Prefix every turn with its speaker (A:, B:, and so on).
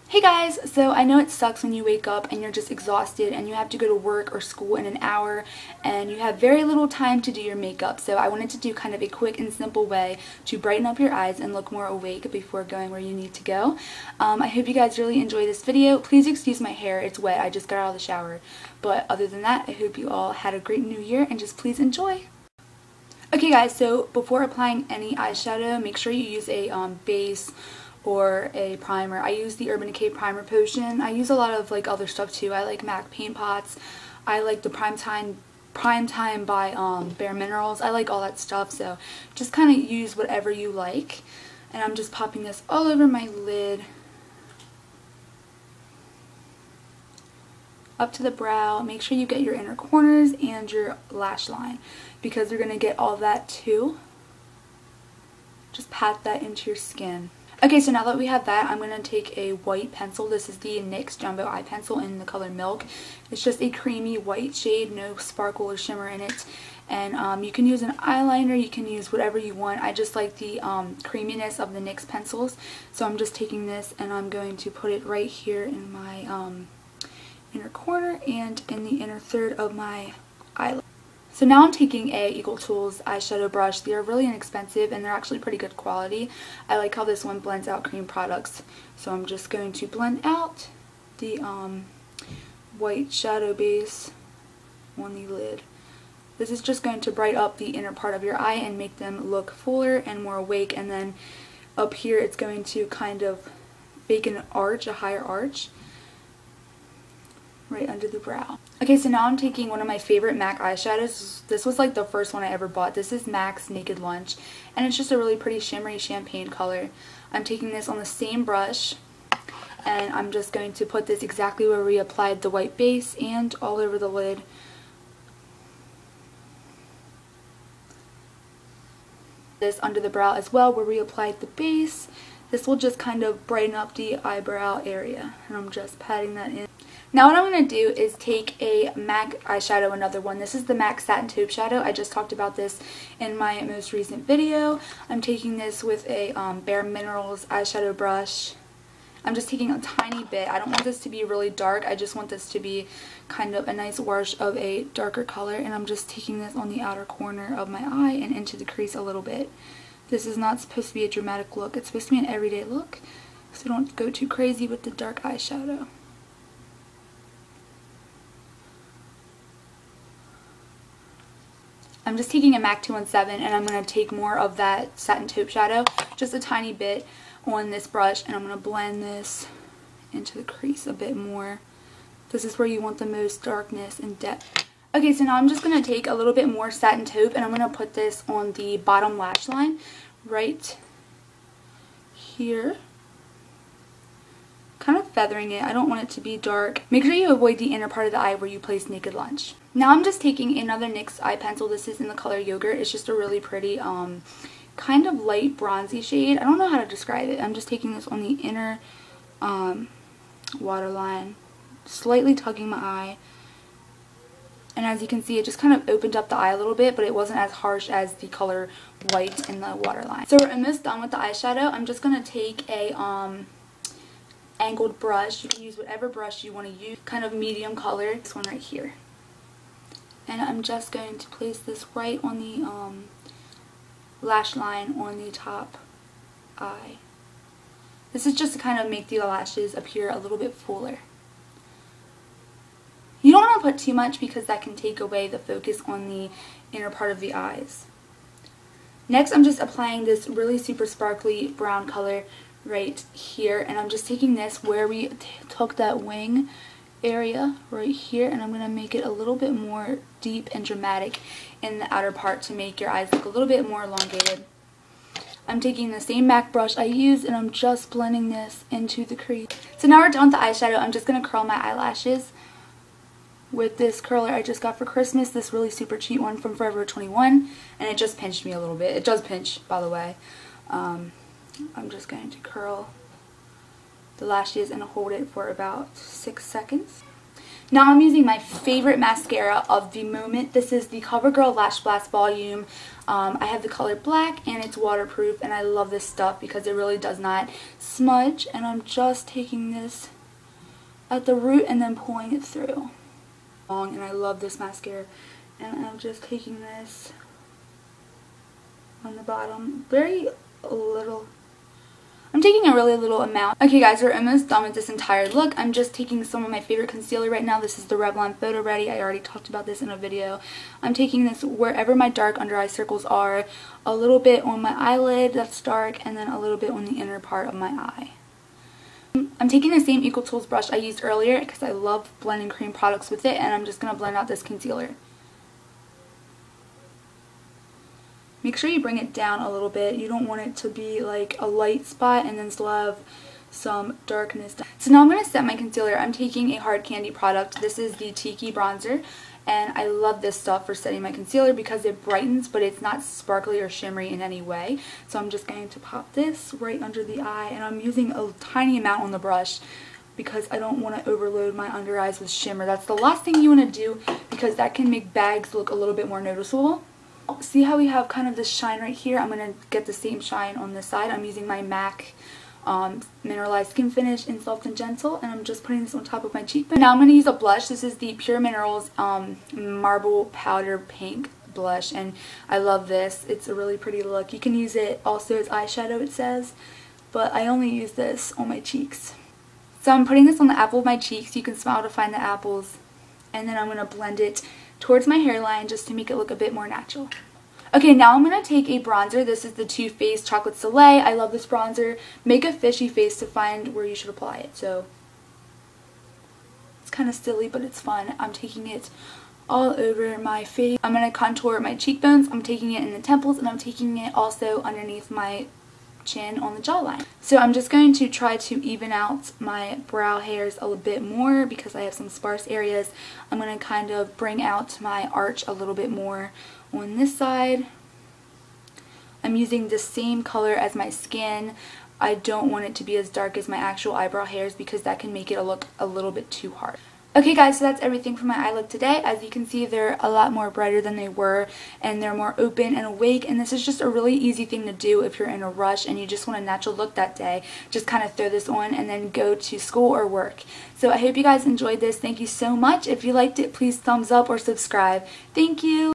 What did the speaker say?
A: Hey guys, so I know it sucks when you wake up and you're just exhausted and you have to go to work or school in an hour and you have very little time to do your makeup. So I wanted to do kind of a quick and simple way to brighten up your eyes and look more awake before going where you need to go. I hope you guys really enjoy this video. Please excuse my hair, it's wet. I just got out of the shower. But other than that, I hope you all had a great new year and just please enjoy. Okay guys, so before applying any eyeshadow, make sure you use a base or a primer. I use the Urban Decay Primer Potion. I use a lot of other stuff too. I like MAC paint pots. I like the Prime Time by Bare Minerals. I like all that stuff, so just kind of use whatever you like. And I'm just popping this all over my lid, up to the brow. Make sure you get your inner corners and your lash line because you're going to get all that too. Just pat that into your skin. Okay, so now that we have that, I'm going to take a white pencil. This is the NYX Jumbo Eye Pencil in the color Milk. It's just a creamy white shade, no sparkle or shimmer in it. And you can use an eyeliner, you can use whatever you want. I just like the creaminess of the NYX pencils. So I'm just taking this and I'm going to put it right here in my inner corner and in the inner third of my eyelid. So now I'm taking a Eagle Tools eyeshadow brush. They are really inexpensive and they're actually pretty good quality. I like how this one blends out cream products. So I'm just going to blend out the white shadow base on the lid. This is just going to brighten up the inner part of your eye and make them look fuller and more awake. And then up here it's going to kind of make an arch, a higher arch, right under the brow. Okay, so now I'm taking one of my favorite MAC eyeshadows. This was like the first one I ever bought. This is MAC's Naked Lunch, and it's just a really pretty shimmery champagne color. I'm taking this on the same brush, and I'm just going to put this exactly where we applied the white base and all over the lid. This under the brow as well where we applied the base. This will just kind of brighten up the eyebrow area, and I'm just patting that in. Now what I'm going to do is take a MAC eyeshadow, another one. This is the MAC Satin Taupe Shadow. I just talked about this in my most recent video. I'm taking this with a Bare Minerals eyeshadow brush. I'm just taking a tiny bit. I don't want this to be really dark. I just want this to be kind of a nice wash of a darker color. And I'm just taking this on the outer corner of my eye and into the crease a little bit. This is not supposed to be a dramatic look. It's supposed to be an everyday look. So don't go too crazy with the dark eyeshadow. I'm just taking a MAC 217 and I'm going to take more of that Satin Taupe Shadow, just a tiny bit on this brush, and I'm going to blend this into the crease a bit more. This is where you want the most darkness and depth. Okay, so now I'm just going to take a little bit more Satin Taupe and I'm going to put this on the bottom lash line right here. Kind of feathering it. I don't want it to be dark. Make sure you avoid the inner part of the eye where you place Naked Lunch. Now I'm just taking another NYX eye pencil. This is in the color Yogurt. It's just a really pretty kind of light bronzy shade. I don't know how to describe it. I'm just taking this on the inner waterline, slightly tugging my eye. And as you can see, it just kind of opened up the eye a little bit, but it wasn't as harsh as the color white in the waterline. So we're almost done with the eyeshadow. I'm just going to take a angled brush. You can use whatever brush you want to use, kind of medium color. This one right here. And I'm just going to place this right on the lash line on the top eye. This is just to kind of make the lashes appear a little bit fuller. You don't want to put too much because that can take away the focus on the inner part of the eyes. Next, I'm just applying this really super sparkly brown color right here, and I'm just taking this where we took that wing area right here, and I'm going to make it a little bit more deep and dramatic in the outer part to make your eyes look a little bit more elongated. I'm taking the same MAC brush I used and I'm just blending this into the crease. So now we're done with the eyeshadow. I'm just going to curl my eyelashes with this curler I just got for Christmas, this really super cheap one from Forever 21, and it just pinched me a little bit. It does pinch, by the way. I'm just going to curl the lashes and hold it for about 6 seconds. Now I'm using my favorite mascara of the moment. This is the CoverGirl Lash Blast Volume. I have the color black and it's waterproof, and I love this stuff because it really does not smudge. And I'm just taking this at the root and then pulling it through. And I love this mascara. And I'm just taking this on the bottom. Very little. I'm taking a really little amount. Okay guys, we're almost done with this entire look. I'm just taking some of my favorite concealer right now. This is the Revlon Photo Ready. I already talked about this in a video. I'm taking this wherever my dark under eye circles are, a little bit on my eyelid that's dark, and then a little bit on the inner part of my eye. I'm taking the same Equal Tools brush I used earlier because I love blending cream products with it, and I'm just going to blend out this concealer. Make sure you bring it down a little bit. You don't want it to be like a light spot and then still have some darkness. So now I'm going to set my concealer. I'm taking a Hard Candy product. This is the Tiki Bronzer, and I love this stuff for setting my concealer because it brightens, but it's not sparkly or shimmery in any way. So I'm just going to pop this right under the eye, and I'm using a tiny amount on the brush because I don't want to overload my under eyes with shimmer. That's the last thing you want to do because that can make bags look a little bit more noticeable. See how we have kind of this shine right here? I'm going to get the same shine on this side. I'm using my MAC Mineralized Skin Finish in Soft and Gentle, and I'm just putting this on top of my cheekbone. Now I'm going to use a blush. This is the Pure Minerals Marble Powder Pink blush, and I love this. It's a really pretty look. You can use it also as eyeshadow, it says, but I only use this on my cheeks. So I'm putting this on the apple of my cheeks. You can smile to find the apples, and then I'm going to blend it towards my hairline just to make it look a bit more natural. Okay, now I'm going to take a bronzer. This is the Too Faced Chocolate Soleil. I love this bronzer. Make a fishy face to find where you should apply it. So it's kind of silly, but it's fun. I'm taking it all over my face. I'm going to contour my cheekbones. I'm taking it in the temples, and I'm taking it also underneath my chin on the jawline. So I'm just going to try to even out my brow hairs a little bit more because I have some sparse areas. I'm going to kind of bring out my arch a little bit more on this side. I'm using the same color as my skin. I don't want it to be as dark as my actual eyebrow hairs because that can make it look a little bit too hard. Okay guys, so that's everything for my eye look today. As you can see, they're a lot more brighter than they were, and they're more open and awake, and this is just a really easy thing to do if you're in a rush and you just want a natural look that day. Just kind of throw this on and then go to school or work. So I hope you guys enjoyed this. Thank you so much. If you liked it, please thumbs up or subscribe. Thank you.